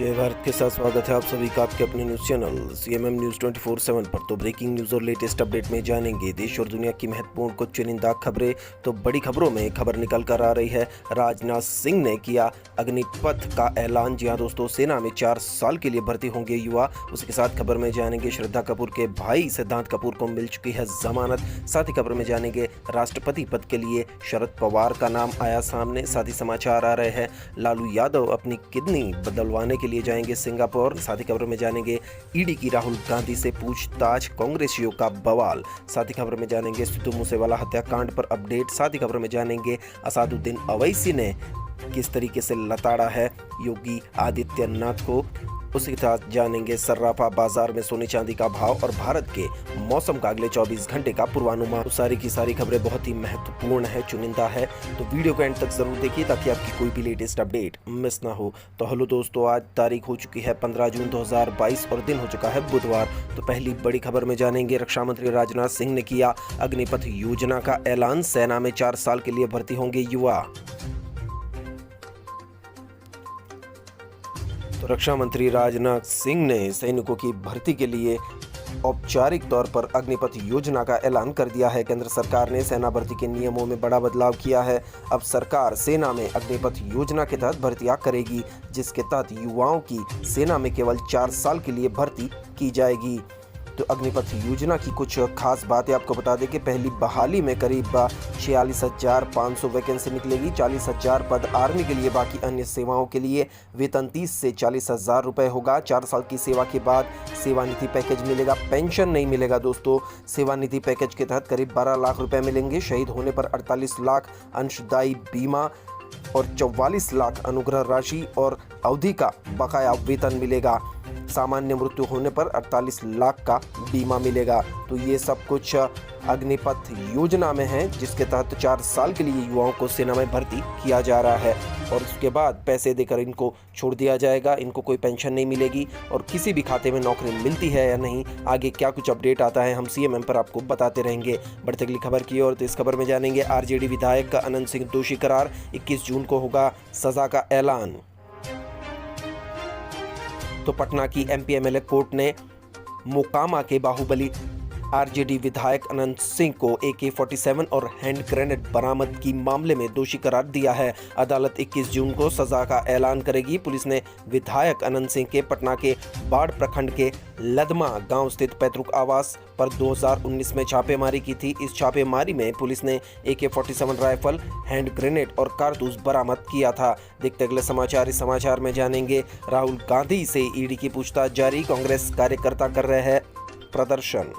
जय भारत के साथ स्वागत है आप सभी का आपके अपने न्यूज़ चैनल सीएमएम न्यूज़ 24/7 पर। तो ब्रेकिंग न्यूज़ और लेटेस्ट अपडेट में जानेंगे देश और दुनिया की महत्वपूर्ण कुछ चुनिंदा खबरें। तो बड़ी खबरों में खबर निकल कर आ रही है, राजनाथ सिंह ने किया अग्निपथ का ऐलान। जी हाँ दोस्तों, सेना में 4 साल के लिए भर्ती होंगे युवा। उसके साथ खबर में जानेंगे श्रद्धा कपूर के भाई सिद्धांत कपूर को मिल चुकी है जमानत। साथ ही खबर में जानेंगे राष्ट्रपति पद के लिए शरद पवार का नाम आया सामने। साथ ही समाचार आ रहे हैं, लालू यादव अपनी किडनी बदलवाने के लिए जाएंगे सिंगापुर। साथ ही खबर में जानेंगे ईडी की राहुल गांधी से पूछताछ, कांग्रेसियों का बवाल। साथ ही खबर में जानेंगे सिद्धू मूसेवाला हत्याकांड पर अपडेट। साथ ही खबर में जानेंगे असादुद्दीन अवैसी ने किस तरीके से लताड़ा है योगी आदित्यनाथ को। उसके साथ जानेंगे सर्राफा बाजार में सोने चांदी का भाव और भारत के मौसम का अगले 24 घंटे का पूर्वानुमान। तो सारी की सारी खबरें बहुत ही महत्वपूर्ण है, चुनिंदा है, तो वीडियो को एंड तक जरूर देखिए ताकि आपकी कोई भी लेटेस्ट अपडेट मिस ना हो। तो हेलो दोस्तों, आज तारीख हो चुकी है 15 जून 2022 और दिन हो चुका है बुधवार। तो पहली बड़ी खबर में जानेंगे, रक्षा मंत्री राजनाथ सिंह ने किया अग्निपथ योजना का ऐलान। सेना में 4 साल के लिए भर्ती होंगे युवा। तो रक्षा मंत्री राजनाथ सिंह ने सैनिकों की भर्ती के लिए औपचारिक तौर पर अग्निपथ योजना का ऐलान कर दिया है। केंद्र सरकार ने सेना भर्ती के नियमों में बड़ा बदलाव किया है। अब सरकार सेना में अग्निपथ योजना के तहत भर्तियां करेगी, जिसके तहत युवाओं की सेना में केवल 4 साल के लिए भर्ती की जाएगी। तो अग्निपथ योजना की कुछ खास बातें आपको बता दें कि पहली बहाली में करीब 46,500 वैकेंसी निकलेगी। 40,000 पद आर्मी के लिए, बाकी अन्य सेवाओं के लिए वेतन 30 से 40,000 रुपये होगा। 4 साल की सेवा के बाद सेवानिधि पैकेज मिलेगा, पेंशन नहीं मिलेगा दोस्तों। सेवानिधि पैकेज के तहत करीब 12 लाख रुपए मिलेंगे। शहीद होने पर 48 लाख अंशदायी बीमा और 44 लाख अनुग्रह राशि और अवधि का बकाया वेतन मिलेगा। सामान्य मृत्यु होने पर 48 लाख का बीमा मिलेगा। तो ये सब कुछ अग्निपथ योजना में है, जिसके तहत 4 साल के लिए युवाओं को सेना में भर्ती किया जा रहा है और उसके बाद पैसे देकर इनको छोड़ दिया जाएगा। इनको कोई पेंशन नहीं मिलेगी और किसी भी खाते में नौकरी मिलती है या नहीं, आगे क्या कुछ अपडेट आता है हम सीएमएम पर आपको बताते रहेंगे। बढ़ते अगली खबर की ओर। तो इस खबर में जानेंगे, आरजेडी विधायक अनंत सिंह दोषी करार, 21 जून को होगा सजा का ऐलान। तो पटना की एमपी एमएलए कोर्ट ने मोकामा के बाहुबली आरजेडी विधायक अनंत सिंह को AK-47 और हैंड ग्रेनेड बरामद की मामले में दोषी करार दिया है। अदालत 21 जून को सजा का ऐलान करेगी। पुलिस ने विधायक अनंत सिंह के पटना के बाढ़ प्रखंड के लदमा गांव स्थित पैतृक आवास पर 2019 में छापेमारी की थी। इस छापेमारी में पुलिस ने AK-47 राइफल, हैंड ग्रेनेड और कारतूस बरामद किया था। देखते अगले समाचार। इस समाचार में जानेंगे, राहुल गांधी से ईडी की पूछताछ जारी, कांग्रेस कार्यकर्ता कर रहे हैं प्रदर्शन।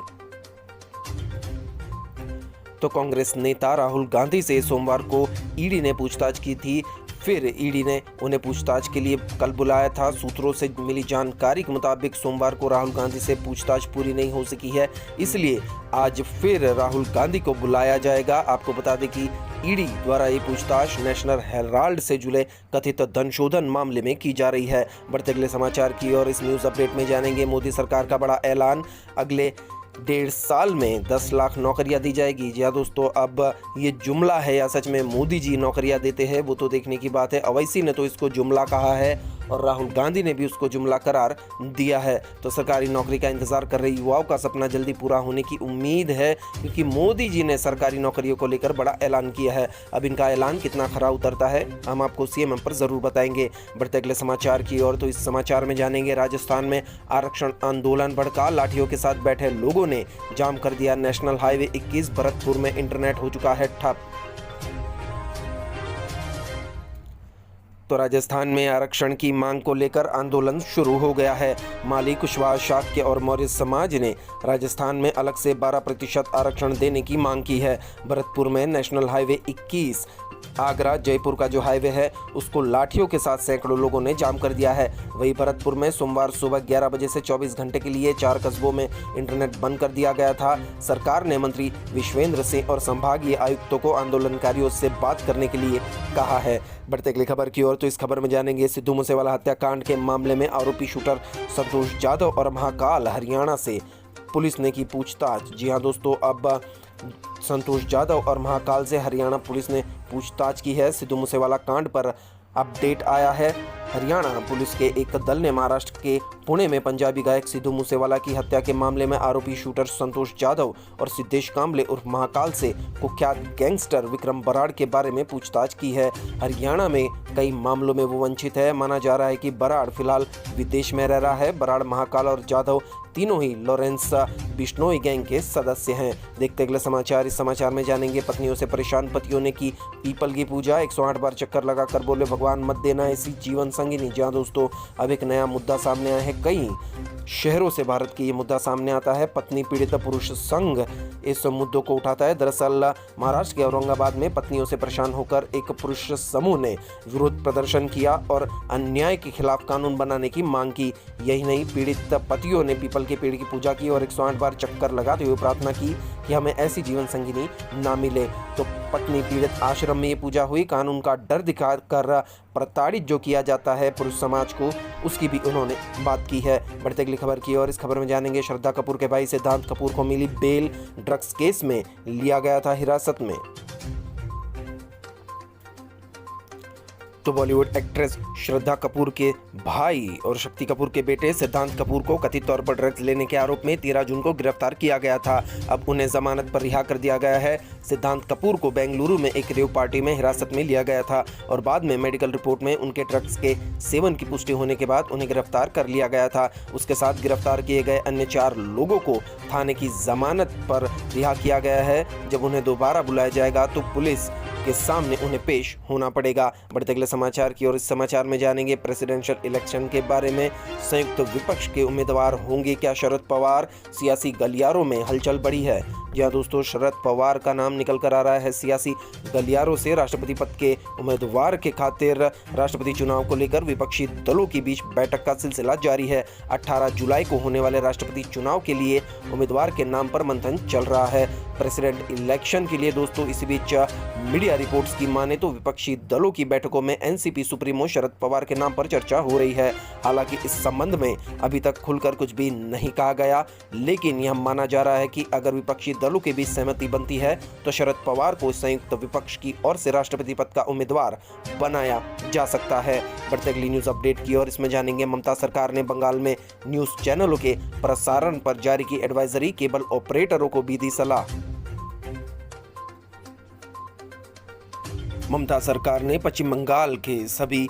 तो कांग्रेस नेता राहुल गांधी से सोमवार को ईडी ने पूछताछ की थी। फिर ईडी ने उन्हें पूछताछ के लिए कल बुलाया था। सूत्रों से मिली जानकारी के मुताबिक सोमवार को राहुल गांधी से पूछताछ पूरी नहीं हो सकी है, इसलिए आज फिर राहुल गांधी को बुलाया जाएगा। आपको बता दें कि ईडी द्वारा ये पूछताछ नेशनल हेराल्ड से जुड़े कथित धन शोधन मामले में की जा रही है। बढ़ते अगले समाचार की और इस न्यूज़ अपडेट में जानेंगे, मोदी सरकार का बड़ा ऐलान, अगले 1.5 साल में 10 लाख नौकरियां दी जाएगी। जी हाँ दोस्तों, अब ये जुमला है या सच में मोदी जी नौकरियां देते हैं, वो तो देखने की बात है। अवैसी ने तो इसको जुमला कहा है और राहुल गांधी ने भी उसको जुमला करार दिया है। तो सरकारी नौकरी का इंतजार कर रहे युवाओं का सपना जल्दी पूरा होने की उम्मीद है, क्योंकि मोदी जी ने सरकारी नौकरियों को लेकर बड़ा ऐलान किया है। अब इनका ऐलान कितना खरा उतरता है हम आपको सीएमएम पर जरूर बताएंगे। बढ़ते अगले समाचार की ओर। तो इस समाचार में जानेंगे, राजस्थान में आरक्षण आंदोलन भड़का, लाठियों के साथ बैठे लोगों ने जाम कर दिया नेशनल हाईवे 21। भरतपुर में इंटरनेट हो चुका है ठप। तो राजस्थान में आरक्षण की मांग को लेकर आंदोलन शुरू हो गया है। माली, कुशवाहा, शाक्य और मौर्य समाज ने राजस्थान में अलग से 12% आरक्षण देने की मांग की है। भरतपुर में नेशनल हाईवे 21 आगरा जयपुर का जो हाईवे है उसको लाठियों के साथ सैकड़ों लोगों ने जाम कर दिया है। वहीं भरतपुर में सोमवार सुबह 11 बजे से 24 घंटे के लिए 4 कस्बों में इंटरनेट बंद कर दिया गया था। सरकार ने मंत्री विश्वेंद्र सिंह और संभागीय आयुक्तों को आंदोलनकारियों से बात करने के लिए कहा है। बढ़ते अगली खबर की ओर। तो इस खबर में जानेंगे, सिद्धू मूसेवाला हत्याकांड के मामले में आरोपी शूटर संतोष जाधव और महाकाल हरियाणा से पुलिस ने की पूछताछ। जी हाँ दोस्तों, अब संतोष जाधव और महाकाल से हरियाणा पुलिस ने पूछताछ की है। सिद्धू मूसेवाला कांड पर अपडेट आया है। हरियाणा पुलिस के एक दल ने महाराष्ट्र के पुणे में पंजाबी गायक सिद्धू मूसेवाला की हत्या के मामले में आरोपी शूटर संतोष जाधव और सिद्धेश कांबले उर्फ महाकाल से कुख्यात गैंगस्टर विक्रम बराड़ के बारे में पूछताछ की है। हरियाणा में कई मामलों में वो वंचित है। माना जा रहा है कि बराड़ फिलहाल विदेश में रह रहा है। बराड़, महाकाल और जाधव तीनों ही लॉरेंस बिश्नोई गैंग के सदस्य हैं। देखते अगले समाचार। इस समाचार में जानेंगे, पत्नियों से परेशान पतियों ने की पीपल की पूजा। 108 बार चक्कर लगाकर बोले भगवान मत देना ऐसी जीवन संगिनी। जहां दोस्तों अब एक नया मुद्दा सामने आया है। कई शहरों से भारत की ये मुद्दा सामने आता है। पत्नी पीड़ित पुरुष संघ इस मुद्दों को उठाता है। दरअसल महाराष्ट्र के औरंगाबाद में पत्नियों से परेशान होकर एक पुरुष समूह ने विरोध प्रदर्शन किया और अन्याय के खिलाफ कानून बनाने की मांग की। यही नहीं, पीड़ित पतियों ने पीपल के पेड़ की पूजा की और 108 बार चक्कर लगाते हुए प्रार्थना की कि हमें ऐसी जीवन संगिनी ना मिले। तो पत्नी पीड़ित आश्रम में ये पूजा हुई। कानून का डर दिखाकर प्रताड़ित जो किया जाता है पुरुष समाज को, उसकी भी उन्होंने बात की है। बढ़ते अगली खबर की और इस खबर में जानेंगे, श्रद्धा कपूर के भाई सिद्धांत कपूर को मिली बेल। ड्रग्स केस में लिया गया था हिरासत में। तो बॉलीवुड एक्ट्रेस श्रद्धा कपूर के भाई और शक्ति कपूर के बेटे सिद्धांत कपूर को कथित तौर पर ड्रग्स लेने के आरोप में 13 जून को गिरफ्तार किया गया था। अब उन्हें जमानत पर रिहा कर दिया गया है। सिद्धांत कपूर को बेंगलुरु में एक रेव पार्टी में हिरासत में लिया गया था और बाद में मेडिकल रिपोर्ट में उनके ड्रग्स के सेवन की पुष्टि होने के बाद उन्हें गिरफ्तार कर लिया गया था। उसके साथ गिरफ्तार किए गए अन्य 4 लोगों को थाने की जमानत पर रिहा किया गया है। जब उन्हें दोबारा बुलाया जाएगा तो पुलिस के सामने उन्हें पेश होना पड़ेगा। बढ़ते अगले समाचार की और इस समाचार में जानेंगे, प्रेसिडेंशियल इलेक्शन के बारे में। संयुक्त विपक्ष के उम्मीदवार होंगे क्या शरद पवार? सियासी गलियारों में हलचल बढ़ी है। जी हाँ दोस्तों, शरद पवार का नाम निकल कर आ रहा है सियासी गलियारों से। राष्ट्रपति पद के उम्मीदवार के खातिर राष्ट्रपति चुनाव को लेकर विपक्षी दलों के बीच बैठक का सिलसिला जारी है। 18 जुलाई को होने वाले राष्ट्रपति चुनाव के लिए उम्मीदवार के नाम पर मंथन चल रहा है। प्रेसिडेंट इलेक्शन के लिए दोस्तों इसी बीच मीडिया रिपोर्ट्स की माने तो विपक्षी दलों की बैठकों में एनसीपी सुप्रीमो शरद पवार के नाम पर चर्चा हो रही है। हालांकि इस संबंध में अभी तक खुलकर कुछ भी नहीं कहा गया, लेकिन यह माना जा रहा है कि अगर विपक्षी दलों के बीच सहमति बनती है तो शरद पवार को संयुक्त विपक्ष की ओर से राष्ट्रपति पद का उम्मीदवार बनाया जा सकता है। बढ़ते अगली न्यूज अपडेट की और इसमें जानेंगे, ममता सरकार ने बंगाल में न्यूज चैनलों के प्रसारण पर जारी की एडवाइजरी। केबल ऑपरेटरों को भी दी सलाह। ममता सरकार ने पश्चिम बंगाल के सभी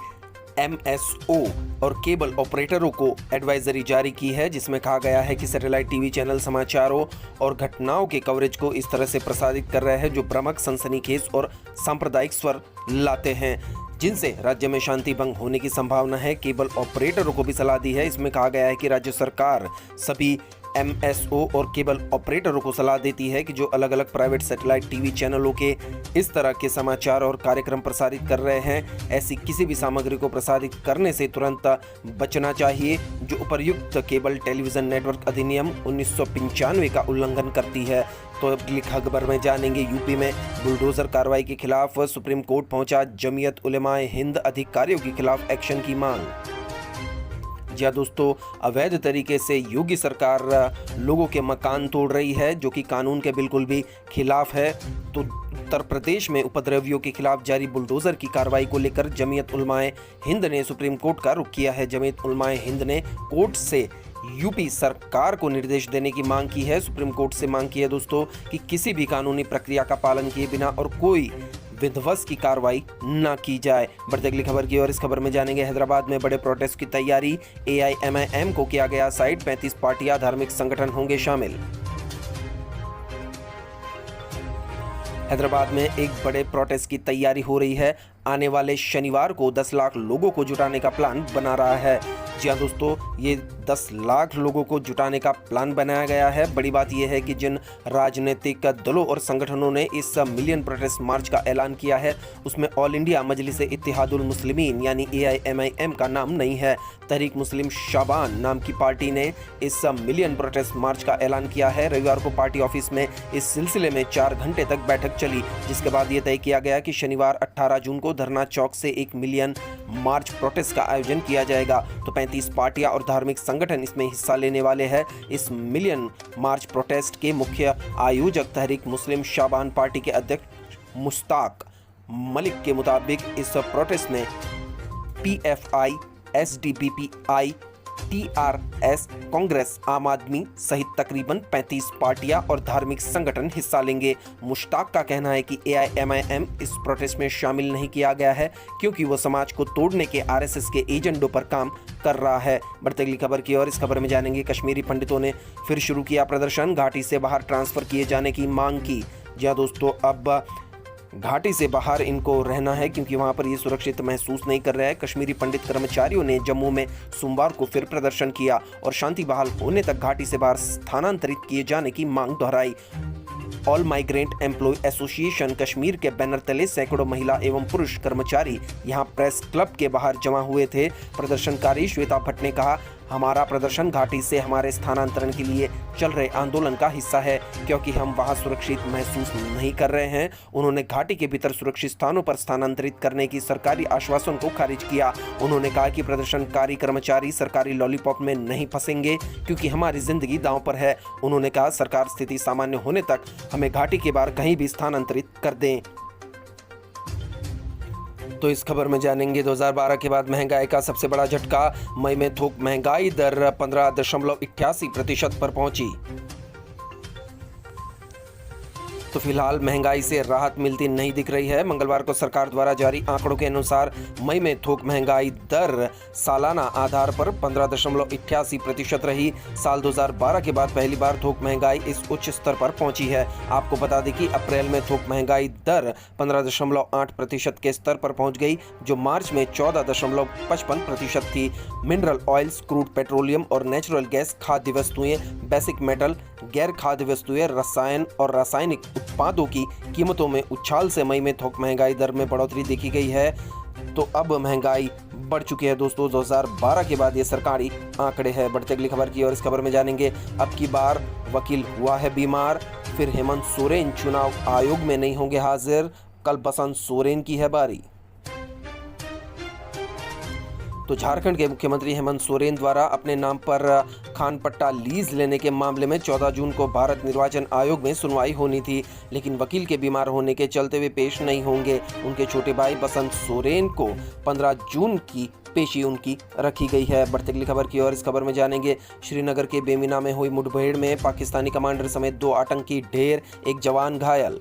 MSO और केबल ऑपरेटरों को एडवाइजरी जारी की है, जिसमें कहा गया है कि सैटेलाइट टीवी चैनल समाचारों और घटनाओं के कवरेज को इस तरह से प्रसारित कर रहे हैं जो भ्रामक, सनसनीखेज और सांप्रदायिक स्वर लाते हैं, जिनसे राज्य में शांति भंग होने की संभावना है। केबल ऑपरेटरों को भी सलाह दी है। इसमें कहा गया है कि राज्य सरकार सभी MSO और केबल ऑपरेटरों को सलाह देती है कि जो अलग अलग प्राइवेट सैटेलाइट टीवी चैनलों के इस तरह के समाचार और कार्यक्रम प्रसारित कर रहे हैं, ऐसी किसी भी सामग्री को प्रसारित करने से तुरंत बचना चाहिए, जो उपर्युक्त केबल टेलीविजन नेटवर्क अधिनियम 1995 का उल्लंघन करती है। तो अगली खबर में जानेंगे, यूपी में बुलडोजर कार्रवाई के खिलाफ सुप्रीम कोर्ट पहुंचा जमीयत उलेमाए हिंद, अधिकारियों के खिलाफ एक्शन की मांग। जी हाँ दोस्तों, अवैध तरीके से योगी सरकार लोगों के मकान तोड़ रही है, जो कि कानून के बिल्कुल भी खिलाफ है। तो उत्तर प्रदेश में उपद्रवियों के खिलाफ जारी बुलडोजर की कार्रवाई को लेकर जमीयत उलमाए हिंद ने सुप्रीम कोर्ट का रुख किया है। जमीयत उलमाए हिंद ने कोर्ट से यूपी सरकार को निर्देश देने की मांग की है। सुप्रीम कोर्ट से मांग की है दोस्तों कि किसी भी कानूनी प्रक्रिया का पालन किए बिना और कोई विध्वंस की कार्रवाई न की जाए। बढ़ते अगली खबर की और इस खबर में जानेंगे, हैदराबाद में बड़े प्रोटेस्ट की तैयारी। AIMIM को किया गया साइड, 35 पार्टियां, धार्मिक संगठन होंगे शामिल। हैदराबाद में एक बड़े प्रोटेस्ट की तैयारी हो रही है। आने वाले शनिवार को 10 लाख लोगों को जुटाने का प्लान बना रहा है। जी हाँ दोस्तों, ये 10 लाख लोगों को जुटाने का प्लान बनाया गया है। बड़ी बात यह है कि जिन राजनीतिक दलों और संगठनों ने इस मिलियन प्रोटेस्ट मार्च का ऐलान किया है, उसमें ऑल इंडिया मजलिस इत्तेहादुल मुस्लिमीन यानी AIMIM का नाम नहीं है। तहरीक मुस्लिम शाबान नाम की पार्टी ने इस मिलियन प्रोटेस्ट मार्च का ऐलान किया है। रविवार को पार्टी ऑफिस में इस सिलसिले में 4 घंटे तक बैठक चली, जिसके बाद ये तय किया गया कि शनिवार 18 जून को धरना चौक से 1 मिलियन मार्च प्रोटेस्ट का आयोजन किया जाएगा। तो 35 पार्टियां और धार्मिक संगठन इसमें हिस्सा लेने वाले हैं। इस मिलियन मार्च प्रोटेस्ट के मुख्य आयोजक तहरीक मुस्लिम शाबान पार्टी के अध्यक्ष मुश्ताक मलिक के मुताबिक इस प्रोटेस्ट में PFI SDPPI, TRS, कांग्रेस, आम आदमी सहित तकरीबन 35 पार्टियां और धार्मिक संगठन हिस्सा लेंगे। मुश्ताक का कहना है कि AIMIM इस प्रोटेस्ट में शामिल नहीं किया गया है क्योंकि वो समाज को तोड़ने के RSS के एजेंडों पर काम कर रहा है। बढ़ते अगली खबर की ओर, इस खबर में जानेंगे कश्मीरी पंडितों ने फिर शुरू किया प्रदर्शन, घाटी से बाहर ट्रांसफर किए जाने की मांग की। जी हाँ दोस्तों, अब घाटी से बाहर इनको रहना है क्योंकि वहां पर ये सुरक्षित महसूस नहीं कर रहे हैं। कश्मीरी पंडित कर्मचारियों ने जम्मू में सोमवार को फिर प्रदर्शन किया और शांति बहाल होने तक घाटी से बाहर स्थानांतरित किए जाने की मांग दोहराई। All migrant employ association Kashmir के बैनर तले सैकड़ों महिला एवं पुरुष कर्मचारी यहां प्रेस क्लब के बाहर जमा हुए थे। प्रदर्शनकारी श्वेता भट्ट ने कहा, हमारा प्रदर्शन घाटी से हमारे स्थानांतरण के लिए चल रहे आंदोलन का हिस्सा है क्योंकि हम वहां सुरक्षित महसूस नहीं कर रहे हैं। उन्होंने घाटी के भीतर सुरक्षित स्थानों पर स्थानांतरित करने की सरकारी आश्वासन को खारिज किया। उन्होंने कहा कि प्रदर्शनकारी कर्मचारी सरकारी लॉलीपॉप में नहीं फंसेंगे क्योंकि हमारी जिंदगी दांव पर है। उन्होंने कहा, सरकार स्थिति सामान्य होने तक हमें घाटी के बाहर कहीं भी स्थानांतरित कर दें। तो इस खबर में जानेंगे 2012 के बाद महंगाई का सबसे बड़ा झटका, मई में थोक महंगाई दर 15.88% पर पहुंची। तो फिलहाल महंगाई से राहत मिलती नहीं दिख रही है। मंगलवार को सरकार द्वारा जारी आंकड़ों के अनुसार मई में थोक महंगाई दर सालाना आधार पर 15.88% रही। साल 2012 के बाद पहली बार थोक महंगाई इस उच्च स्तर पर पहुंची है। आपको बता दें कि अप्रैल में थोक महंगाई दर 15.8% के स्तर पर पहुंच गई, जो मार्च में 14.55% थी। मिनरल ऑयल्स, क्रूड पेट्रोलियम और नेचुरल गैस, खाद्य वस्तुएं, बेसिक मेटल, गैर खाद्य वस्तुएं, रसायन और रासायनिक उत्पादों की कीमतों में उछाल से मई में थोक महंगाई दर में बढ़ोतरी देखी गई है। तो अब महंगाई बढ़ चुकी है दोस्तों। 2012 के बाद ये सरकारी आंकड़े हैं। बढ़ते अगली खबर की और, इस खबर में जानेंगे अब की बार वकील हुआ है बीमार, फिर हेमंत सोरेन चुनाव आयोग में नहीं होंगे हाजिर, कल बसंत सोरेन की है बारी। तो झारखंड के मुख्यमंत्री हेमंत सोरेन द्वारा अपने नाम पर खान पट्टा लीज लेने के मामले में 14 जून को भारत निर्वाचन आयोग में सुनवाई होनी थी, लेकिन वकील के बीमार होने के चलते वे पेश नहीं होंगे। उनके छोटे भाई बसंत सोरेन को 15 जून की पेशी उनकी रखी गई है। बढ़ते अगली खबर की और, इस खबर में जानेंगे श्रीनगर के बेमिना में हुई मुठभेड़ में पाकिस्तानी कमांडर समेत 2 आतंकी ढेर, 1 जवान घायल।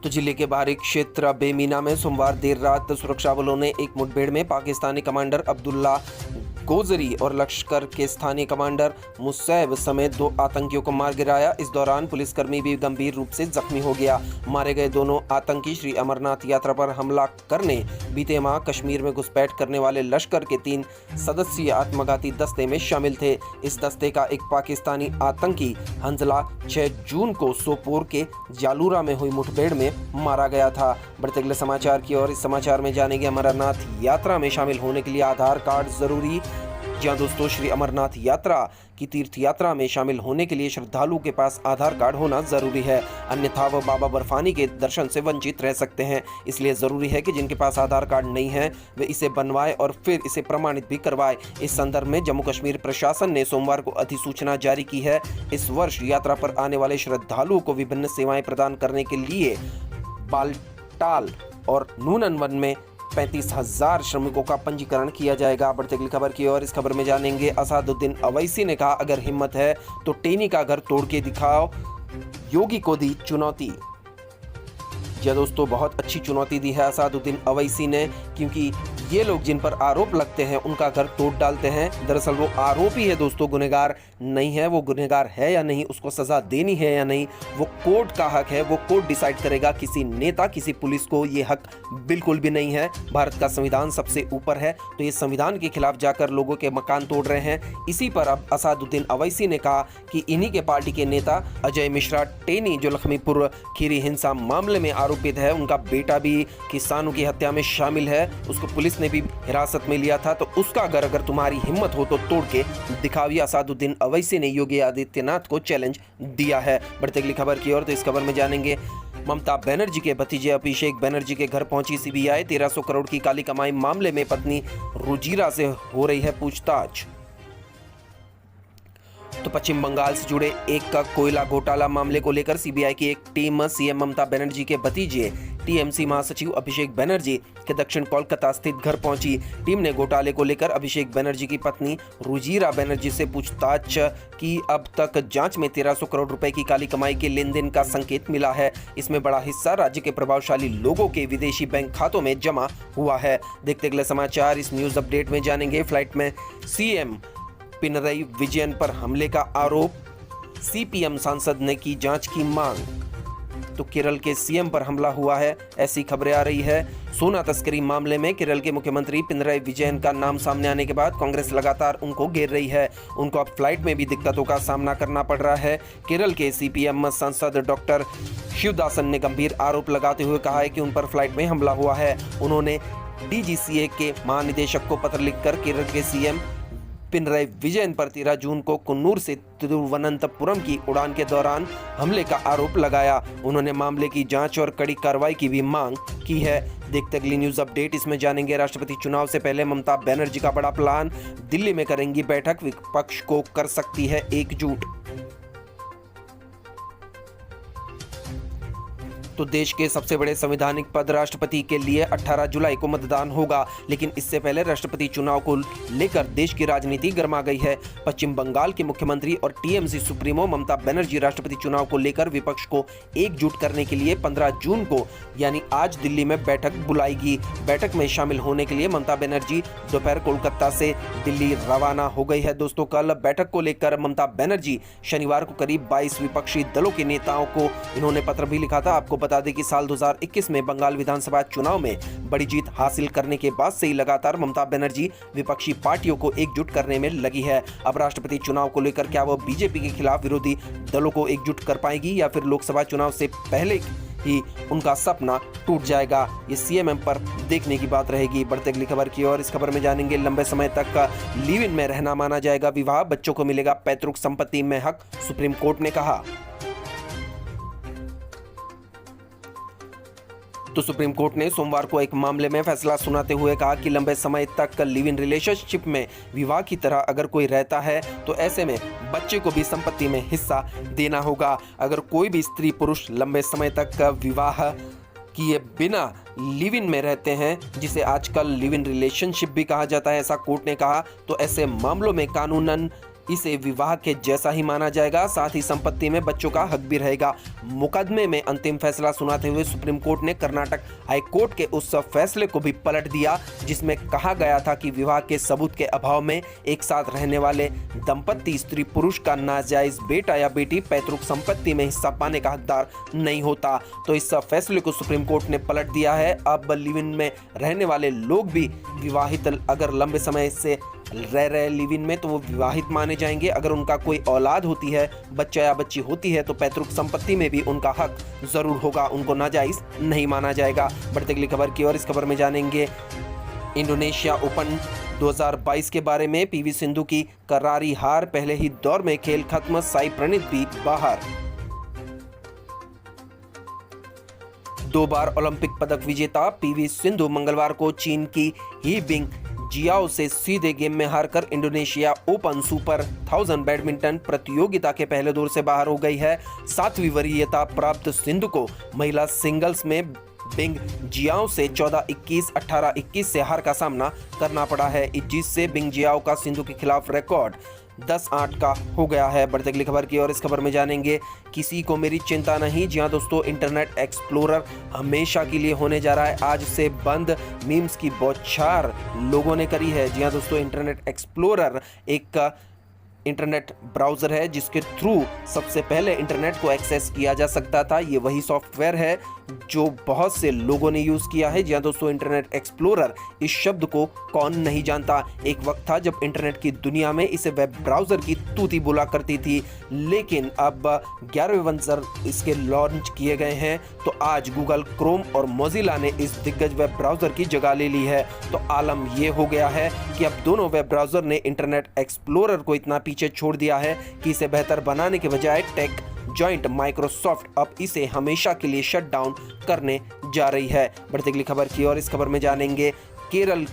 तो जिले के बाहरी क्षेत्र बेमिना में सोमवार देर रात सुरक्षा बलों ने एक मुठभेड़ में पाकिस्तानी कमांडर अब्दुल्ला गोजरी और लश्कर के स्थानीय कमांडर मुसैब समेत 2 आतंकियों को मार गिराया। इस दौरान पुलिसकर्मी भी गंभीर रूप से जख्मी हो गया। मारे गए दोनों आतंकी श्री अमरनाथ यात्रा पर हमला करने बीते माह कश्मीर में घुसपैठ करने वाले लश्कर के 3 सदस्यीय आत्मघाती दस्ते में शामिल थे। इस दस्ते का एक पाकिस्तानी आतंकी हंजला 6 जून को सोपोर के जालूरा में हुई मुठभेड़ में मारा गया था। बढ़ते अगले समाचार की और, इस समाचार में जानेंगे अमरनाथ यात्रा में शामिल होने के लिए आधार कार्ड जरूरी। जी हाँ दोस्तों, श्री अमरनाथ यात्रा की तीर्थ यात्रा में शामिल होने के लिए श्रद्धालुओं के पास आधार कार्ड होना जरूरी है, अन्यथा वह बाबा बर्फानी के दर्शन से वंचित रह सकते हैं। इसलिए जरूरी है कि जिनके पास आधार कार्ड नहीं है वे इसे बनवाए और फिर इसे प्रमाणित भी करवाए। इस संदर्भ में जम्मू कश्मीर प्रशासन ने सोमवार को अधिसूचना जारी की है। इस वर्ष यात्रा पर आने वाले श्रद्धालुओं को विभिन्न सेवाएं प्रदान करने के लिए बालटाल और नूनन वन में 35,000 श्रमिकों का पंजीकरण किया जाएगा। बढ़ते अगली खबर की और, इस खबर में जानेंगे असादुद्दीन अवैसी ने कहा, अगर हिम्मत है तो टेनी का घर तोड़ के दिखाओ, योगी को दी चुनौती। जी दोस्तों, बहुत अच्छी चुनौती दी है असादुद्दीन अवैसी ने, क्योंकि ये लोग जिन पर आरोप लगते हैं उनका घर तोड़ डालते हैं। दरअसल वो आरोपी है दोस्तों, गुनहगार नहीं है। वो गुनहगार है या नहीं, उसको सजा देनी है या नहीं, वो कोर्ट का हक है, वो कोर्ट डिसाइड करेगा। किसी नेता, किसी पुलिस को ये हक बिल्कुल भी नहीं है। भारत का संविधान सबसे ऊपर है, तो ये संविधान के खिलाफ जाकर लोगों के मकान तोड़ रहे हैं। इसी पर अब असादुद्दीन अवैसी ने कहा कि इन्हीं के पार्टी के नेता अजय मिश्रा टेनी, जो लखीमपुर खीरी हिंसा मामले में आरोपित है, उनका बेटा भी किसानों की हत्या में शामिल है, उसको पुलिस ने भी हिरासत में लिया था, तो उसका घर अगर तुम्हारी हिम्मत हो तो तोड़ के दिखाओ। असादुद्दीन अवैसी ने योगी आदित्यनाथ को चैलेंज दिया है। बढ़ते अगली खबर की ओर, तो इस खबर में जानेंगे ममता बनर्जी के भतीजे अभिषेक बनर्जी के घर पहुंची सीबीआई। 1300 करोड़ की काली कमाई मामले में पत्नी रुजिरा से हो रही है पूछताछ। तो पश्चिम बंगाल से जुड़े एक का कोयला घोटाला मामले को लेकर सीबीआई की एक टीम सीएम ममता बनर्जी के भतीजे टीएमसी महासचिव अभिषेक बनर्जी के दक्षिण कोलकाता स्थित घर पहुंची। टीम ने घोटाले को लेकर अभिषेक बनर्जी की पत्नी रुजिरा बनर्जी से पूछताछ की। अब तक जांच में 1300 करोड़ रुपए की काली कमाई के लेन देन का संकेत मिला है। इसमें बड़ा हिस्सा राज्य के प्रभावशाली लोगों के विदेशी बैंक खातों में जमा हुआ है। देखते अगले समाचार। इस न्यूज अपडेट में जानेंगे, फ्लाइट में सीएम पिनरई विजयन पर हमले का आरोप, सीपीएम सांसद ने की जांच की मांग। तो केरल के सीएम पर हमला हुआ है, ऐसी खबरें आ रही है। सोना तस्करी मामले में केरल के मुख्यमंत्री पिनरई विजयन का नाम सामने आने के बाद कांग्रेस लगातार उनको घेर रही है। उनको अब फ्लाइट में भी दिक्कतों का सामना करना पड़ रहा है। केरल के सीपीएम सांसद डॉक्टर शिवदासन ने गंभीर आरोप लगाते हुए कहा है कि उन पर फ्लाइट में हमला हुआ है। उन्होंने डीजीसीए के महानिदेशक को पत्र लिखकर केरल के सीएम पिनरई विजयन पर 13 जून को कन्नूर से तिरुवनंतपुरम की उड़ान के दौरान हमले का आरोप लगाया। उन्होंने मामले की जांच और कड़ी कार्रवाई की भी मांग की है। देखते अगली न्यूज अपडेट। इसमें जानेंगे, राष्ट्रपति चुनाव से पहले ममता बनर्जी का बड़ा प्लान, दिल्ली में करेंगी बैठक, विपक्ष को कर सकती है एकजुट। तो देश के सबसे बड़े संवैधानिक पद राष्ट्रपति के लिए 18 जुलाई को मतदान होगा, लेकिन इससे पहले राष्ट्रपति चुनाव को लेकर देश की राजनीति गर्मा गई है। पश्चिम बंगाल के मुख्यमंत्री और टीएमसी सुप्रीमो ममता बनर्जी राष्ट्रपति चुनाव को लेकर विपक्ष को एकजुट करने के लिए 15 जून को यानी आज दिल्ली में बैठक बुलाएगी। बैठक में शामिल होने के लिए ममता बनर्जी दोपहर कोलकाता से दिल्ली रवाना हो गई है। दोस्तों, कल बैठक को लेकर ममता बनर्जी शनिवार को करीब 22 विपक्षी दलों के नेताओं को इन्होंने पत्र भी लिखा था। आपको बता दें कि साल 2021 में बंगाल विधानसभा चुनाव में बड़ी जीत हासिल करने के बाद से ही लगातार ममता बनर्जी विपक्षी पार्टियों को एकजुट करने में लगी है। अब राष्ट्रपति चुनाव को लेकर क्या वो बीजेपी के खिलाफ विरोधी दलों को एकजुट कर पाएगी या फिर लोकसभा चुनाव से पहले ही उनका सपना टूट जाएगा, ये सीएमएम पर देखने की बात रहेगी। बढ़ते अगली खबर की ओर। इस खबर में जानेंगे, लंबे समय तक लिव इन में रहना माना जाएगा विवाह, बच्चों को मिलेगा पैतृक संपत्ति में हक, सुप्रीम कोर्ट ने कहा। तो सुप्रीम कोर्ट ने सोमवार को एक मामले में फैसला सुनाते हुए कहा कि लंबे समय तक लिव इन रिलेशनशिप में विवाह की तरह अगर कोई रहता है तो ऐसे में बच्चे को भी संपत्ति में हिस्सा देना होगा। अगर कोई भी स्त्री पुरुष लंबे समय तक विवाह किए बिना लिव इन में रहते हैं, जिसे आजकल लिव इन रिलेशनशिप भी कहा जाता है, ऐसा कोर्ट ने कहा, तो ऐसे मामलों में कानूनन इसे विवाह के जैसा ही माना जाएगा, साथ ही संपत्ति में बच्चों का हक भी रहेगा। मुकदमे में अंतिम फैसला सुनाते हुए सुप्रीम कोर्ट ने कर्नाटक हाई कोर्ट के उस फैसले को भी पलट दिया जिसमें कहा गया था कि विवाह के सबूत के अभाव में एक साथ रहने वाले दंपत्ति स्त्री पुरुष का नाजायज बेटा या बेटी पैतृक संपत्ति में हिस्सा पाने का हकदार नहीं होता। तो इस फैसले को सुप्रीम कोर्ट ने पलट दिया है। अब लिव इन में रहने वाले लोग भी विवाहित अगर लंबे समय से रह रहे लिव इन में तो वो विवाहित माने जाएंगे। अगर उनका कोई औलाद होती है, बच्चा या बच्ची होती है, तो पैतृक संपत्ति में भी उनका हक जरूर होगा, उनको नाजायज नहीं माना जाएगा। बढ़ते अगली खबर की ओर। इस खबर में जानेंगे, इंडोनेशिया ओपन 2022 के बारे में, पीवी सिंधु की करारी हार, पहले ही दौर में खेल खत्म, साई प्रणीत भी बाहर। 2 बार ओलंपिक पदक विजेता पीवी सिंधु मंगलवार को चीन की ही बिंग जियाओ से सीधे गेम में हारकर इंडोनेशिया ओपन सुपर 1000 बैडमिंटन प्रतियोगिता के पहले दौर से बाहर हो गई है। 7वीं वरीयता प्राप्त सिंधु को महिला सिंगल्स में बिंग जियाओ से 14-21, 18-21 से हार का सामना करना पड़ा है। इस जीत से बिंग जियाओ का सिंधु के खिलाफ रिकॉर्ड 10-8 का हो गया है। बढ़ते अगली खबर की ओर। इस खबर में जानेंगे, किसी को मेरी चिंता नहीं। जी हां दोस्तों, इंटरनेट एक्सप्लोरर हमेशा के लिए होने जा रहा है आज से बंद। मीम्स की बौछार लोगों ने करी है। जी हां दोस्तों, इंटरनेट एक्सप्लोरर एक इंटरनेट ब्राउज़र है जिसके थ्रू सबसे पहले इंटरनेट को एक्सेस किया जा सकता था। ये वही सॉफ्टवेयर है जो बहुत से लोगों ने यूज़ किया है। जी हाँ दोस्तों, इंटरनेट एक्सप्लोरर, इस शब्द को कौन नहीं जानता। एक वक्त था जब इंटरनेट की दुनिया में इसे वेब ब्राउज़र की तूती बोला करती थी, लेकिन अब 11वें वर्जन इसके लॉन्च किए गए हैं। तो आज गूगल क्रोम और मोजिला ने इस दिग्गज वेब ब्राउज़र की जगह ले ली है। तो आलम ये हो गया है कि अब दोनों वेब ब्राउज़र ने इंटरनेट एक्सप्लोरर को इतना पीछे छोड़ दिया है कि इसे बेहतर बनाने के बजाय टेक जॉइंट माइक्रोसॉफ्ट अब इसे हमेशा के लिए शट डाउन करने जा रही है। बढ़ती अगली खबर की और। इस खबर में जानेंगे, केरल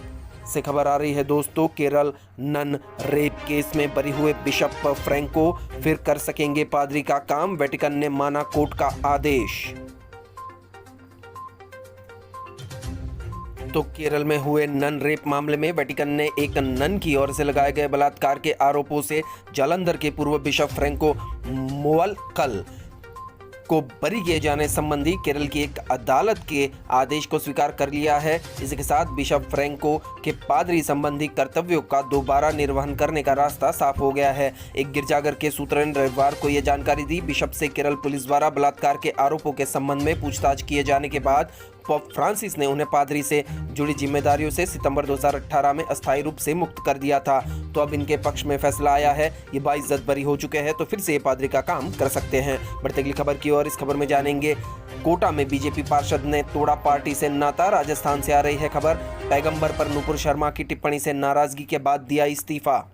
से खबर आ रही है दोस्तों, केरल नन रेप केस में बरी हुए बिशप फ्रैंको फिर कर सकेंगे पादरी का काम, वेटिकन ने माना कोर्ट का आदेश। तो केरल में हुए नन रेप मामले में वेटिकन ने एक नन की ओर से लगाए गए बलात्कार के आरोपों से जालंधर के पूर्व बिशप फ्रैंको मुवक्कल को बरी किए जाने संबंधी केरल की एक अदालत के आदेश को स्वीकार कर लिया है। इसके साथ बिशप फ्रैंको के पादरी संबंधी कर्तव्यों का दोबारा निर्वहन करने का रास्ता साफ हो गया है। एक गिरजाघर के सूत्रों ने रविवार को यह जानकारी दी। बिशप से केरल पुलिस द्वारा बलात्कार के आरोपों के संबंध में पूछताछ किए जाने के बाद पोप फ्रांसिस ने उन्हें पादरी से जुड़ी जिम्मेदारियों से सितंबर 2018 में अस्थायी रूप से मुक्त कर दिया था। तो अब इनके पक्ष में फैसला आया है, ये बाइज्जत बरी हो चुके हैं, तो फिर से ये पादरी का काम कर सकते हैं। बढ़ते अगली खबर की ओर। इस खबर में जानेंगे, कोटा में बीजेपी पार्षद ने तोड़ा पार्टी से नाता। राजस्थान से आ रही है खबर। पैगंबर पर नुपुर शर्मा की टिप्पणी से नाराजगी के बाद दिया इस्तीफा।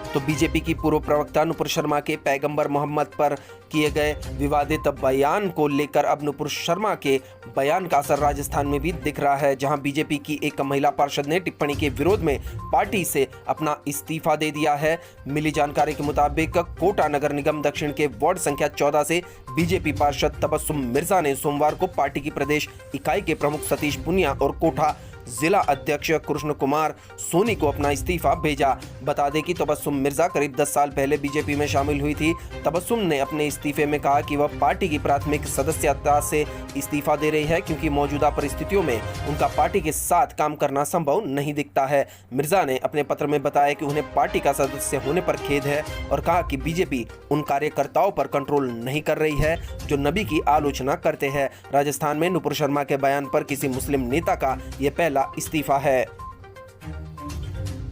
तो बीजेपी की पूर्व प्रवक्ता नुपुर शर्मा के पैगंबर मोहम्मद पर किए गए विवादित बयान को लेकर अब नुपुर शर्मा के बयान का असर राजस्थान में भी दिख रहा है, जहां बीजेपी की एक महिला पार्षद ने टिप्पणी के विरोध में पार्टी से अपना इस्तीफा दे दिया है। मिली जानकारी के मुताबिक कोटा नगर निगम दक्षिण के वार्ड संख्या 14 से बीजेपी पार्षद तबस्सुम मिर्जा ने सोमवार को पार्टी की प्रदेश इकाई के प्रमुख सतीश पुनिया और कोटा जिला अध्यक्ष कृष्ण कुमार सोनी को अपना इस्तीफा भेजा। बता दें कि तबस्सुम मिर्जा करीब 10 साल पहले बीजेपी में शामिल हुई थी। तबस्सुम ने अपने इस्तीफे में कहा कि वह पार्टी की प्राथमिक सदस्यता से इस्तीफा दे रही है, क्योंकि मौजूदा परिस्थितियों में उनका पार्टी के साथ काम करना संभव नहीं दिखता है। मिर्जा ने अपने पत्र में बताया कि उन्हें पार्टी का सदस्य होने पर खेद है और कहा कि बीजेपी उन कार्यकर्ताओं पर कंट्रोल नहीं कर रही है जो नबी की आलोचना करते हैं। राजस्थान में नुपुर शर्मा के बयान पर किसी मुस्लिम नेता का यह पहला इस्तीफा है।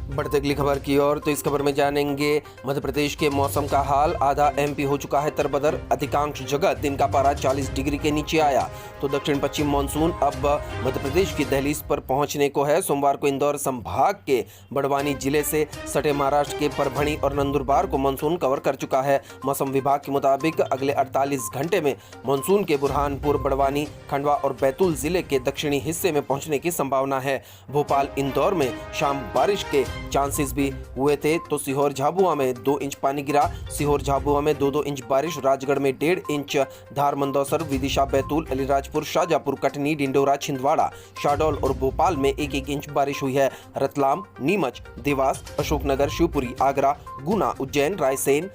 बढ़ते अगली खबर की ओर। तो इस खबर में जानेंगे, मध्य प्रदेश के मौसम का हाल। आधा एमपी हो चुका है तरबदर। अधिकांश जगह दिन का पारा 40 डिग्री के नीचे आया। तो दक्षिण पश्चिम मानसून अब मध्य प्रदेश की दहलीज पर पहुंचने को है। सोमवार को इंदौर संभाग के बड़वानी जिले से सटे महाराष्ट्र के परभणी और नंदुरबार को मानसून कवर कर चुका है। मौसम विभाग के मुताबिक अगले 48 घंटे में मानसून के बुरहानपुर, बड़वानी, खंडवा और बैतूल जिले के दक्षिणी हिस्से में पहुंचने की संभावना है। भोपाल, इंदौर में शाम बारिश के चांसेस भी हुए थे। तो सीहोर झाबुआ में 2 इंच पानी गिरा। सीहोर झाबुआ में 2-2 इंच बारिश। राजगढ़ में 1.5 इंच। धार, मंदसौर, विदिशा, बैतूल, अलीराजपुर, शाहजहांपुर, कटनी, डिंडोरा, छिंदवाड़ा, शाहडोल और भोपाल में 1-1 इंच बारिश हुई है। रतलाम, नीमच, देवास, अशोकनगर, शिवपुरी, आगरा, गुना, उज्जैन, रायसेन,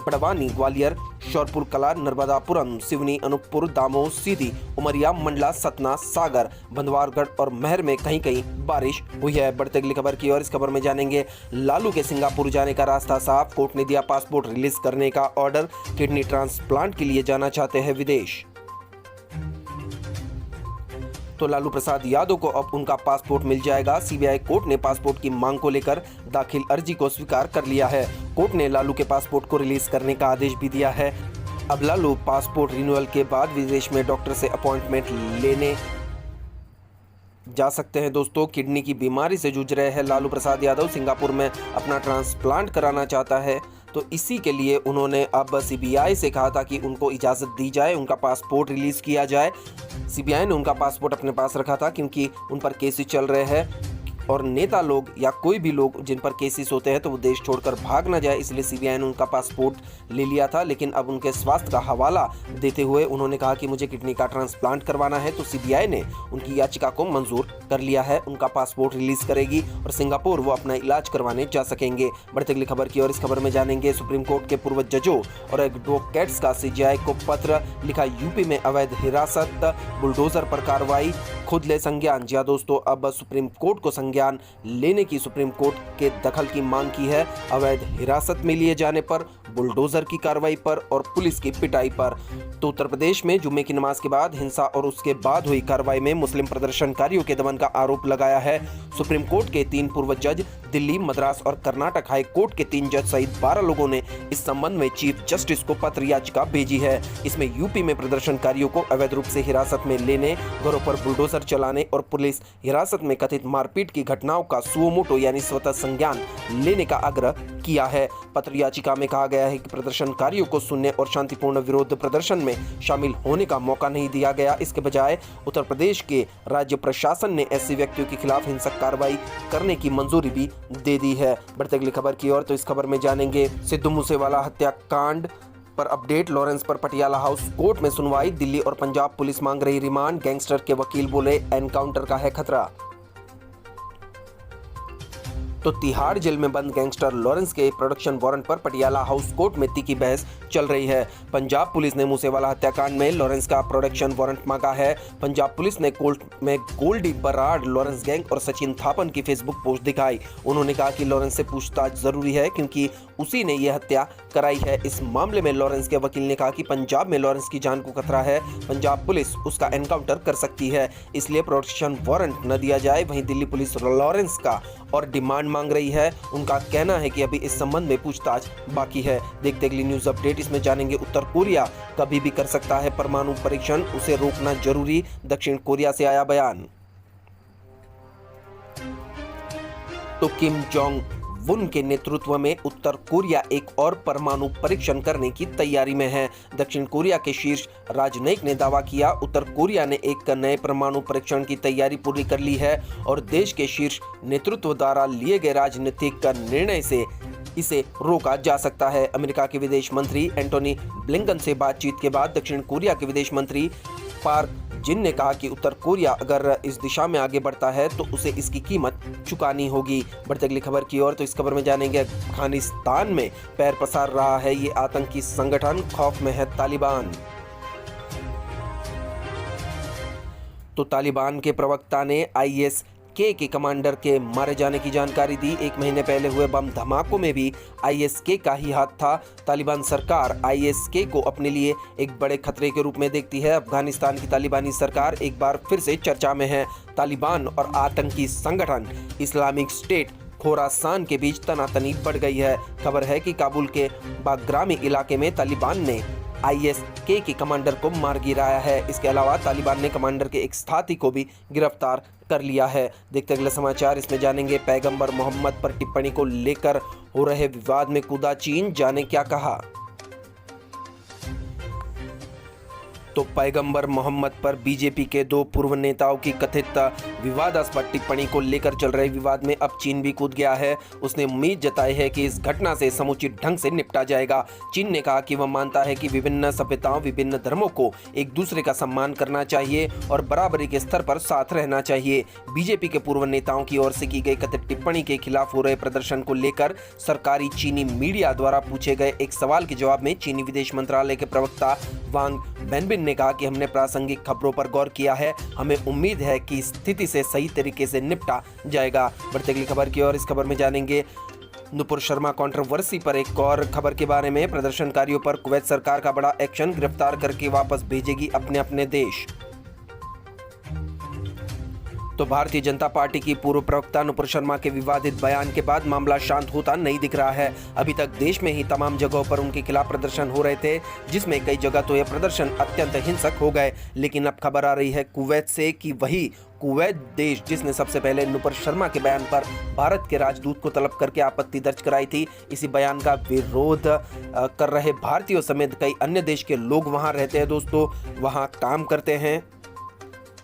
बड़वानी, ग्वालियर, श्योपुर कला, नर्मदापुरम, सिवनी, अनूपपुर, दामोह, सीधी, उमरिया, मंडला, सतना, सागर, बंधवारगढ़ और महर में कहीं कहीं बारिश हुई है। बढ़ते अगली खबर की ओर। इस खबर में जानेंगे, लालू के सिंगापुर जाने का रास्ता साफ। कोर्ट ने दिया पासपोर्ट रिलीज करने का ऑर्डर। किडनी ट्रांसप्लांट के लिए जाना चाहते हैं विदेश। तो लालू प्रसाद यादव को अब उनका पासपोर्ट मिल जाएगा। सीबीआई कोर्ट ने पासपोर्ट की मांग को लेकर दाखिल अर्जी को स्वीकार कर लिया है। कोर्ट ने लालू के पासपोर्ट को रिलीज करने का आदेश भी दिया है। अब लालू पासपोर्ट रिन्यूअल के बाद विदेश में डॉक्टर से अपॉइंटमेंट लेने जा सकते हैं। दोस्तों, किडनी की बीमारी से जूझ रहे हैं लालू प्रसाद यादव। सिंगापुर में अपना ट्रांसप्लांट कराना चाहता है, तो इसी के लिए उन्होंने अब सीबीआई से कहा था कि उनको इजाज़त दी जाए, उनका पासपोर्ट रिलीज़ किया जाए। सीबीआई ने उनका पासपोर्ट अपने पास रखा था, क्योंकि उन पर केसेस चल रहे हैं और नेता लोग या कोई भी लोग जिन पर केसेस होते हैं तो वो देश छोड़कर भाग ना जाए, इसलिए सीबीआई ने उनका पासपोर्ट ले लिया था। लेकिन अब उनके स्वास्थ्य का हवाला देते हुए उन्होंने कहा कि मुझे किडनी का ट्रांसप्लांट करवाना है, तो सीबीआई ने उनकी याचिका को मंजूर कर लिया है। उनका पासपोर्ट रिलीज करेगी और सिंगापुर वो अपना इलाज करवाने जा सकेंगे। बढ़ते अगली खबर की ओर। इस खबर में जानेंगे, सुप्रीम कोर्ट के पूर्व जजों और एडवोकेट्स का सीजीआई को पत्र लिखा। यूपी में अवैध हिरासत, बुलडोजर पर कार्रवाई, खुद ले संज्ञान। जी दोस्तों, अब सुप्रीम कोर्ट को संज्ञान लेने की सुप्रीम कोर्ट के दखल की मांग की है। अवैध हिरासत में लिए जाने पर, बुलडोजर की कार्रवाई पर और पुलिस की पिटाई पर। तो उत्तर प्रदेश में जुम्मे की नमाज के बाद हिंसा और उसके बाद हुई कार्रवाई में मुस्लिम प्रदर्शनकारियों के दमन का आरोप लगाया है। सुप्रीम कोर्ट के 3 पूर्व जज, दिल्ली, मद्रास और कर्नाटक हाई कोर्ट के 3 जज सहित 12 लोगों ने इस संबंध में चीफ जस्टिस को पत्र याचिका भेजी है। इसमें यूपी में प्रदर्शनकारियों को अवैध रूप से हिरासत में लेने, घरों पर बुलडोजर चलाने और पुलिस हिरासत में कथित मारपीट की घटनाओं का सुओ मोटो यानी स्वतः संज्ञान लेने का आग्रह किया है। पत्र याचिका में कहा गया है कि प्रदर्शनकारियों को सुनने और शांतिपूर्ण विरोध प्रदर्शन में शामिल होने का मौका नहीं दिया गया। इसके बजाय उत्तर प्रदेश के राज्य प्रशासन ने ऐसे व्यक्तियों के खिलाफ हिंसक कार्रवाई करने की मंजूरी भी दे दी है। बढ़ते अगली खबर की ओर। तो इस खबर में जानेंगे, सिद्धू मूसेवाला हत्याकांड पर अपडेट। लॉरेंस पर पटियाला हाउस कोर्ट में सुनवाई। दिल्ली और पंजाब पुलिस मांग रही रिमांड। गैंगस्टर के वकील बोले एनकाउंटर का है खतरा। तो तिहाड़ जेल में बंद गैंगस्टर लॉरेंस के प्रोडक्शन वारंट पर पटियाला हाउस कोर्ट में तीखी बहस चल रही है। पंजाब पुलिस ने मूसेवाला हत्याकांड में लॉरेंस का प्रोडक्शन वारंट मांगा है। पंजाब पुलिस ने कोर्ट में गोल्डी बराड़, लॉरेंस गैंग और सचिन थापन की फेसबुक पोस्ट दिखाई। उन्होंने कहा कि लॉरेंस से पूछताछ जरूरी है क्योंकि उसी ने यह हत्या कराई है। इस मामले में लॉरेंस के वकील ने कहा कि पंजाब में लॉरेंस की जान को खतरा है, पंजाब पुलिस उसका एनकाउंटर कर सकती है, इसलिए प्रोडक्शन वारंट न दिया जाए। वहीं दिल्ली पुलिस लॉरेंस का और डिमांड मांग रही है। उनका कहना है कि अभी इस संबंध में पूछताछ बाकी है। देखते अगली न्यूज अपडेट। इसमें जानेंगे उत्तर कोरिया कभी भी कर सकता है परमाणु परीक्षण, उसे रोकना जरूरी। दक्षिण कोरिया से आया बयान। तो किम जोंग उन के नेतृत्व में उत्तर कोरिया एक और परमाणु परीक्षण करने की तैयारी में है। दक्षिण कोरिया के शीर्ष राजनयिक ने दावा किया उत्तर कोरिया ने एक नए परमाणु परीक्षण की तैयारी पूरी कर ली है और देश के शीर्ष नेतृत्व द्वारा लिए गए राजनीतिक निर्णय से इसे रोका जा सकता है। अमेरिका के विदेश मंत्री एंटोनी ब्लिंकन से बातचीत के बाद दक्षिण कोरिया के विदेश मंत्री पार्क जिन ने कहा कि उत्तर कोरिया अगर इस दिशा में आगे बढ़ता है तो उसे इसकी कीमत चुकानी होगी। बढ़ते अगली खबर की ओर। तो इस खबर में जानेंगे अफगानिस्तान में पैर पसार रहा है ये आतंकी संगठन, खौफ में है तालिबान। तो तालिबान के प्रवक्ता ने ISK के कमांडर के मारे जाने की जानकारी दी। 1 महीने पहले हुए बम धमाकों में भी ISK का ही हाथ था। तालिबान सरकार ISK को अपने लिए एक बड़े खतरे के रूप में देखती है। अफगानिस्तान की तालिबानी सरकार एक बार फिर से चर्चा में है। तालिबान और आतंकी संगठन इस्लामिक स्टेट खोरासान के बीच तनातनी बढ़ गई है। खबर है कि काबुल के बाग्रामी इलाके में तालिबान ने ISK के कमांडर को मार गिराया है। इसके अलावा तालिबान ने कमांडर के एक साथी को भी गिरफ्तार कर लिया है। देखते अगले समाचार। इसमें जानेंगे पैगंबर मोहम्मद पर टिप्पणी को लेकर हो रहे विवाद में कूदा चीन, जाने क्या कहा। तो पैगंबर मोहम्मद पर बीजेपी के 2 पूर्व नेताओं की कथित विवादास्पद टिप्पणी को लेकर चल रहे विवाद में अब चीन भी कूद गया है। उसने उम्मीद जताई है कि इस घटना से समुचित ढंग से निपटा जाएगा। चीन ने कहा कि वह मानता है कि विभिन्न सभ्यताओं, विभिन्न धर्मों को एक दूसरे का सम्मान करना चाहिए और बराबरी के स्तर पर साथ रहना चाहिए। बीजेपी के पूर्व नेताओं की ओर से की गई कथित टिप्पणी के खिलाफ हो रहे प्रदर्शन को लेकर सरकारी चीनी मीडिया द्वारा पूछे गए एक सवाल के जवाब में चीनी विदेश मंत्रालय के प्रवक्ता वांग वेनबिन ने कहा कि हमने प्रासंगिक खबरों पर गौर किया है। हमें उम्मीद है कि स्थिति से सही तरीके से निपटा जाएगा। बढ़ते अगली खबर की ओर। इस खबर में जानेंगे नुपुर शर्मा कंट्रोवर्सी पर एक और खबर के बारे में। प्रदर्शनकारियों पर कुवैत सरकार का बड़ा एक्शन, गिरफ्तार करके वापस भेजेगी अपने अपने देश। तो भारतीय जनता पार्टी की पूर्व प्रवक्ता नुपुर शर्मा के विवादित बयान के बाद मामला शांत होता नहीं दिख रहा है। अभी तक देश में ही तमाम जगहों पर उनके खिलाफ प्रदर्शन हो रहे थे, जिसमें कई जगह तो यह प्रदर्शन अत्यंत हिंसक हो गए। लेकिन अब खबर आ रही है कुवैत से कि वही कुवैत देश जिसने सबसे पहले नुपुर शर्मा के बयान पर भारत के राजदूत को तलब करके आपत्ति दर्ज कराई थी, इसी बयान का विरोध कर रहे भारतीयों समेत कई अन्य देश के लोग वहां रहते हैं दोस्तों, वहां काम करते हैं।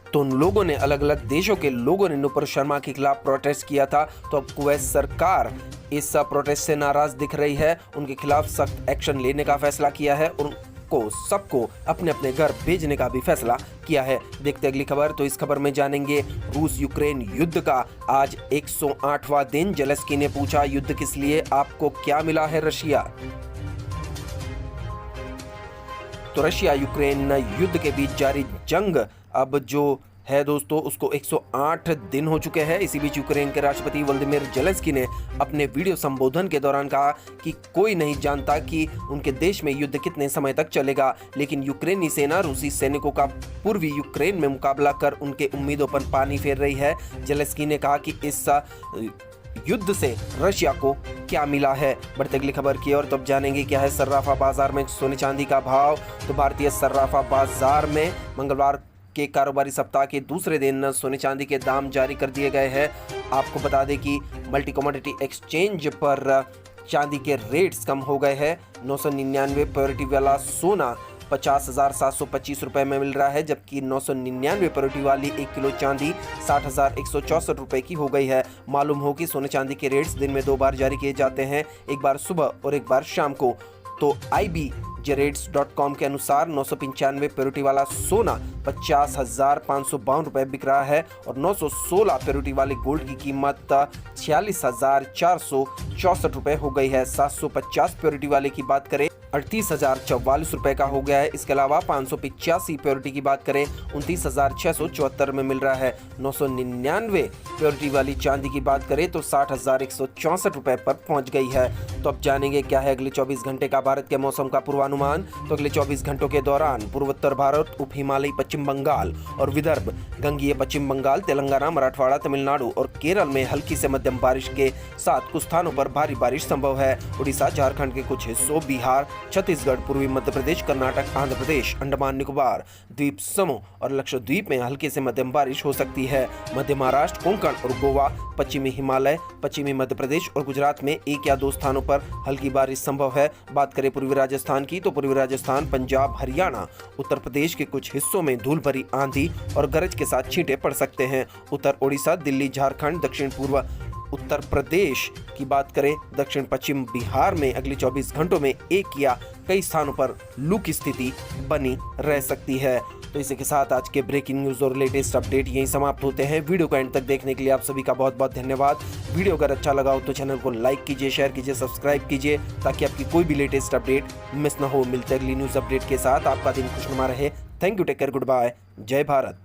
तो उन लोगों ने, अलग अलग देशों के लोगों ने नुपुर शर्मा के खिलाफ प्रोटेस्ट किया था। तो अब कुवैत सरकार इस प्रोटेस्ट से नाराज दिख रही है, उनके खिलाफ सख्त एक्शन लेने का फैसला किया है और उनको सबको अपने अपने घर भेजने का भी फैसला किया है। देखते अगली खबर। तो इस खबर में जानेंगे रूस यूक्रेन युद्ध का आज 108वां दिन। जेलेंस्की ने पूछा युद्ध किस लिए, आपको क्या मिला है रशिया। तो रशिया यूक्रेन युद्ध के बीच जारी जंग अब जो है दोस्तों उसको 108 दिन हो चुके हैं। इसी बीच यूक्रेन के राष्ट्रपति व्लादिमीर जेलेंस्की ने अपने वीडियो संबोधन के दौरान कहा कि कोई नहीं जानता कि उनके देश में युद्ध कितने समय तक चलेगा, लेकिन यूक्रेनी सेना रूसी सैनिकों का पूर्वी यूक्रेन में मुकाबला कर उनके उम्मीदों पर पानी फेर रही है। जेलेंस्की ने कहा कि इस युद्ध से रशिया को क्या मिला है। बढ़ते अगली खबर की ओर। तब जानेंगे क्या है सर्राफा बाजार में सोने चांदी का भाव। तो भारतीय सर्राफा बाजार में मंगलवार के कारोबारी सप्ताह के दूसरे दिन सोने चांदी के दाम जारी कर दिए गए हैं। आपको बता दें कि मल्टी कमोडिटी एक्सचेंज पर चांदी के रेट्स कम हो गए हैं। 999 प्योरिटी वाला सोना 50,725 रुपए में मिल रहा है, जबकि 999 प्योरिटी वाली 1 किलो चांदी 60,164 रुपए की हो गई है। मालूम हो कि सोने चांदी के रेट्स दिन में 2 बार जारी किए जाते हैं, एक बार सुबह और एक बार शाम को। तो IB जेरेट्स.com के अनुसार 995 प्योरिटी वाला सोना 50,552 रुपए बिक रहा है और 916 प्योरिटी वाले गोल्ड की कीमत 46,464 रुपए हो गई है। 750 प्योरिटी वाले की बात करें 38,044 रुपए का हो गया है। इसके अलावा 585 प्योरिटी की बात करें 29,674 में मिल रहा है। 999 प्योरिटी वाली चांदी की बात करें तो 60,164 रुपए पर पहुंच गई है। तो अब जानेंगे क्या है अगले 24 घंटे का भारत के मौसम का पूर्वानुमान। तो अगले 24 घंटों के दौरान पूर्वोत्तर भारत, उप हिमालयी पश्चिम बंगाल और विदर्भ, गंगीय पश्चिम बंगाल, तेलंगाना, मराठवाड़ा, तमिलनाडु और केरल में हल्की से मध्यम बारिश के साथ कुछ स्थानों पर भारी बारिश संभव है। उड़ीसा, झारखंड के कुछ हिस्सों, बिहार, छत्तीसगढ़, पूर्वी मध्य प्रदेश, कर्नाटक, आंध्र प्रदेश, अंडमान निकोबार द्वीप समूह और लक्षद्वीप में हल्की से मध्यम बारिश हो सकती है। मध्य महाराष्ट्र, कोंकण और गोवा, पश्चिमी हिमालय, पश्चिमी मध्य प्रदेश और गुजरात में 1 या 2 स्थानों पर हल्की बारिश संभव है। बात करें पूर्वी राजस्थान की तो पूर्वी राजस्थान, पंजाब, हरियाणा, उत्तर प्रदेश के कुछ हिस्सों में धूल भरी आंधी और गरज के साथ छींटे पड़ सकते हैं। उत्तर ओडिशा, दिल्ली, झारखंड, दक्षिण पूर्व उत्तर प्रदेश की बात करें दक्षिण पश्चिम बिहार में अगले 24 घंटों में 1 या कई स्थानों पर लू की स्थिति बनी रह सकती है। तो इसी के साथ आज के ब्रेकिंग न्यूज़ और लेटेस्ट अपडेट यहीं समाप्त होते हैं। वीडियो को एंड तक देखने के लिए आप सभी का बहुत बहुत धन्यवाद। वीडियो अगर अच्छा लगा हो तो चैनल को लाइक कीजिए, शेयर कीजिए, सब्सक्राइब कीजिए ताकि आपकी कोई भी लेटेस्ट अपडेट मिस ना हो। मिलते अगली न्यूज़ अपडेट के साथ। आपका दिन खुशनुमा रहे। Thank you, take care, goodbye, जय भारत।